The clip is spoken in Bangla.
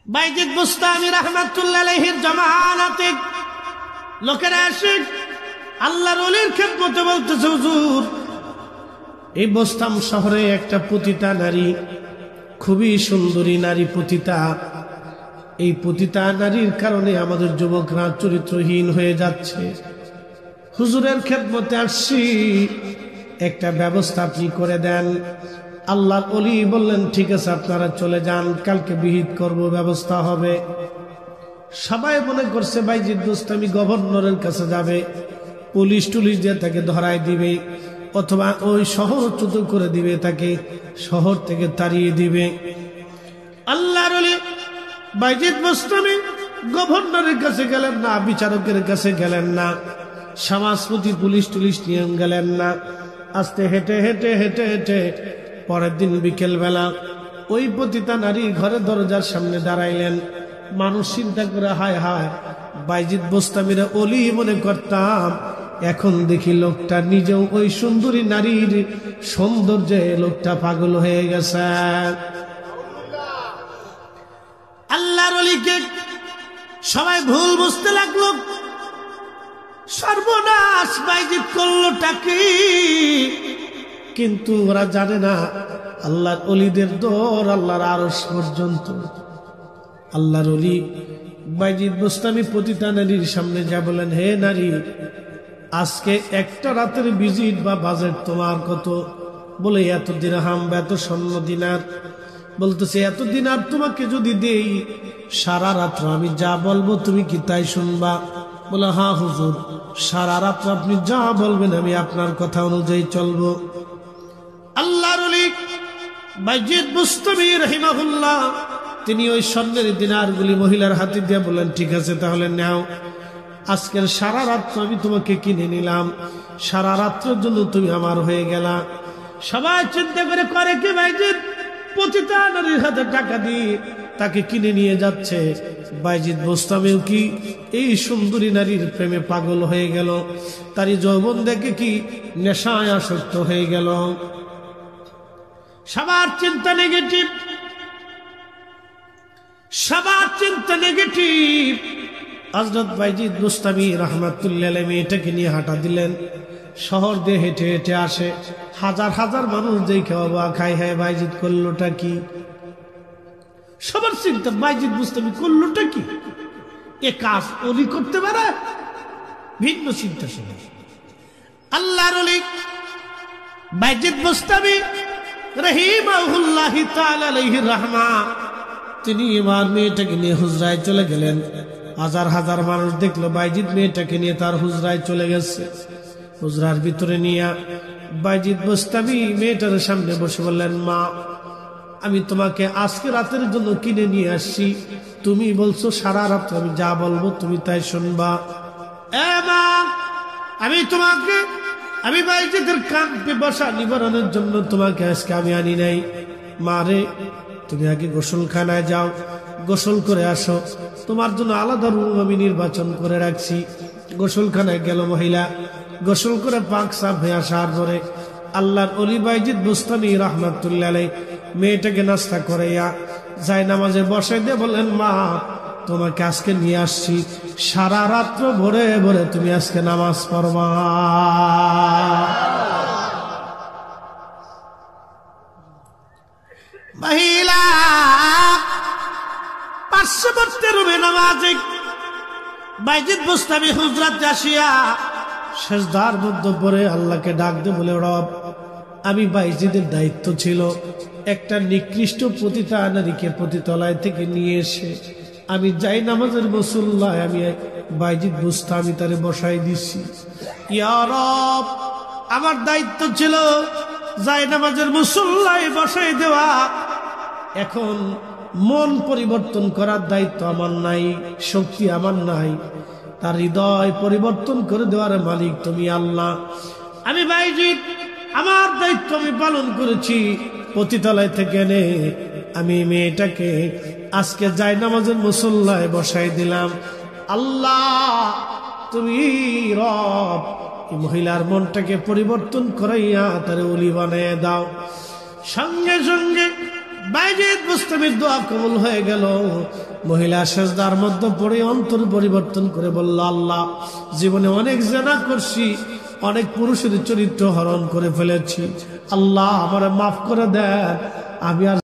বাইজিদ বুস্তামি রাহমাতুল্লাহ আলাইহির জামানাতে লোকেরা এসে আল্লাহর ওলির খেদমতে বলতেছে, হুজুর এই বোস্তাম শহরে একটা পতিতা নারী, খুবই সুন্দরী নারী পতিতা, এই পতিতা নারীর কারণে আমাদের যুবকরা চরিত্রহীন হয়ে যাচ্ছে। হুজুরের খেদমতে আসছি, একটা ব্যবস্থা আপনি করে দেন। আল্লাহর ওলি বললেন, ঠিক আছে আপনারা চলে যান, কালকে বিহিত করব, ব্যবস্থা হবে। সবাই মনে করছে বাইজিদ বুস্তামি গভর্নরের কাছে যাবে, পুলিশ টুলিশ দিয়ে তাকে ধরায় দিবে, অথবা ওই শহর চ্যুত করে দিবে, তাকে শহর থেকে তাড়িয়ে দিবে। আল্লাহর ওলি বাইজিদ বুস্তামি গভর্নরের কাছে গেলেন না, বিচারকের কাছে গেলেন না, সমাজপতি পুলিশ টুলিশ নিয়ে গেলেন না। আস্তে হেঁটে হেঁটে হেঁটে হেঁটে পরের দিন বিকেল বেলা ওই পতিতা নারী ঘরের দরজার সামনে দাঁড়াইলেন। মানুষ চিন্তা করে, হায় হায়, বাইজিদ বুস্তামিরা ওলি মনে করতাম, এখন দেখি লোকটা নিজেও ওই সুন্দরী নারীর সৌন্দর্যে লোকটা পাগল হয়ে গেছে। আল্লাহর ওলিকে সবাই ভুল বুঝতে লাগলো। সর্বনাশ, বাইজিদ করলোটা কি? কিন্তু ওরা জানে না আল্লাহর ওলিদের দৌড় আল্লাহর আরশ পর্যন্ত। আল্লাহর ওলি বাইজিদ বুস্তামি পতিতা নারীর সামনে যা বলেন, হে নারী, আজকে একটা রাতের ভিজিট বা বাজেট তোমার কত? বলে এত দিরহাম বা এত স্বর্ণ দিনার। বলতেছে, এত দিনার তোমাকে যদি দেই, সারা রাত্র আমি যা বলবো তুমি কি তাই শুনবা? বলে, হ্যাঁ হুজুর, সারা রাত্র আপনি যা বলবেন আমি আপনার কথা অনুযায়ী চলবো। আল্লাহর ওলি বাইজিদ বুস্তামি রাহিমাহুল্লাহ তিনি ওই স্বর্ণের দিনারগুলি মহিলার হাতে দিয়ে বলেন, ঠিক আছে তাহলে নাও, আজকের সারা রাত্র আমি তোমাকে কিনে নিলাম, সারা রাত্রের জন্য তুমি আমার হয়ে গেলা। সবাই চিন্তা করে কি বাইজিদ পতিতা নারীর হাতে টাকা দিয়ে তাকে কিনে নিয়ে যাচ্ছে। বাইজিদ বুস্তামিও কি এই সুন্দরী নারীর প্রেমে পাগল হয়ে গেল, তারই যৌবন দেখে কি নেশায় আসক্ত হয়ে গেল। সবার চিন্তা নেগেটিভ, সবার চিন্তা নেগেটিভ। হযরত বাইজিদ বুস্তামি রাহমাতুল্লাহ আলাইহি মেয়েটাকে নিয়ে হাঁটা দিলেন, শহর দিয়ে হেঁটে হেঁটে আসে। হাজার হাজার মানুষ দেখে অবাক, খাই হ্যাঁ বাইজিদ করলোটা কি? সবার চিন্তা বাইজিদ বুস্তামি করলোটা কি? এ কাজ ওলি করতে পারে? ভিন্ন চিন্তা সবার। আল্লাহর ওলি বাইজিদ বুস্তামি রাহিমাহুল্লাহি তাআলা আলাইহির রাহমা তিনি এবার মেয়েটাকে নিয়ে হুজরায় চলে গেলেন। হাজার হাজার মানুষ দেখলো বাইজিদ মেয়েটাকে নিয়ে তার হুজরায় চলে গেছে। হুজরার ভিতরে নিয়ে বাইজিদ বুস্তামি মেয়েটার সামনে বসে বললেন, মা, আমি তোমাকে আজকে রাতের জন্য কিনে নিয়ে আসছি, তুমি বলছো সারা রাত আমি যা বলবো তুমি তাই শুনবা। এ মা, আমি বাইজিদের কান পিপাসা নিবারণের জন্য তোমাকে আজকে আমি আনি নাই। মা রে, তুমি আগে গোসলখানায় যাও, গোসল করে আসো, তোমার জন্য আলাদা রুম আমি নির্বাচন করে রাখছি। গোসলখানায় গেল মহিলা, গোসল করে পাক সাফ হয়ে আসার পরে আল্লাহর ওলি বাইজিদ বুস্তামি রাহমাতুল্লাহ আলাইহি মেয়েটাকে নাস্তা করাইয়া যায় নামাজে বসাই দিয়ে বললেন, মা, তোমাকে আজকে নিয়ে আসছি, সারা রাত্র ভরে ভরে তুমি আজকে নামাজ পড়বা। মহিলা পার্শ্ববর্তী রুমে নামাজে বাইজিদ বুস্তামি হুজরাতে আসিয়া সেজদার মধ্যে পড়ে আল্লাহকে ডাক দিয়ে বলে, রব, আমি বাইজিদের দায়িত্ব ছিল একটা নিকৃষ্ট পতিতা নারীকে পতিতালয় থেকে নিয়ে এসে আমি যাই নামাজের মুসল্লায় আমি বাইজিদ বুস্তামি তারে বসাই দিছি। ইয়া রব, আমার দায়িত্ব ছিল যাই নামাজের মুসল্লায় বসাই দেওয়া, এখন মন পরিবর্তন করার দায়িত্ব আমার নাই, শক্তি আমার নাই, তার হৃদয় পরিবর্তন করে দেওয়ার মালিক তুমি আল্লাহ। আমি বাইজিদ আমার দায়িত্ব আমি পালন করেছি, পতিতালয় থেকে এনে আমি মেয়েটাকে আজকে যাই নামাজের মুসল্লায় বসাই দিলাম। আল্লাহ তুমি রব, এই মহিলার মনটাকে পরিবর্তন করাইয়া তার ওলি বানিয়ে দাও। সঙ্গে সঙ্গে বাইজিদ বুস্তামির দোয়া কবুল হয়ে গেল। মহিলা সেজদার মধ্যে পড়ে অন্তর পরিবর্তন করে বলল, আল্লাহ, জীবনে অনেক জেনা করছি, অনেক পুরুষের চরিত্র হরণ করে ফেলেছি, আল্লাহ আমারে মাফ করে দেন, আমি আর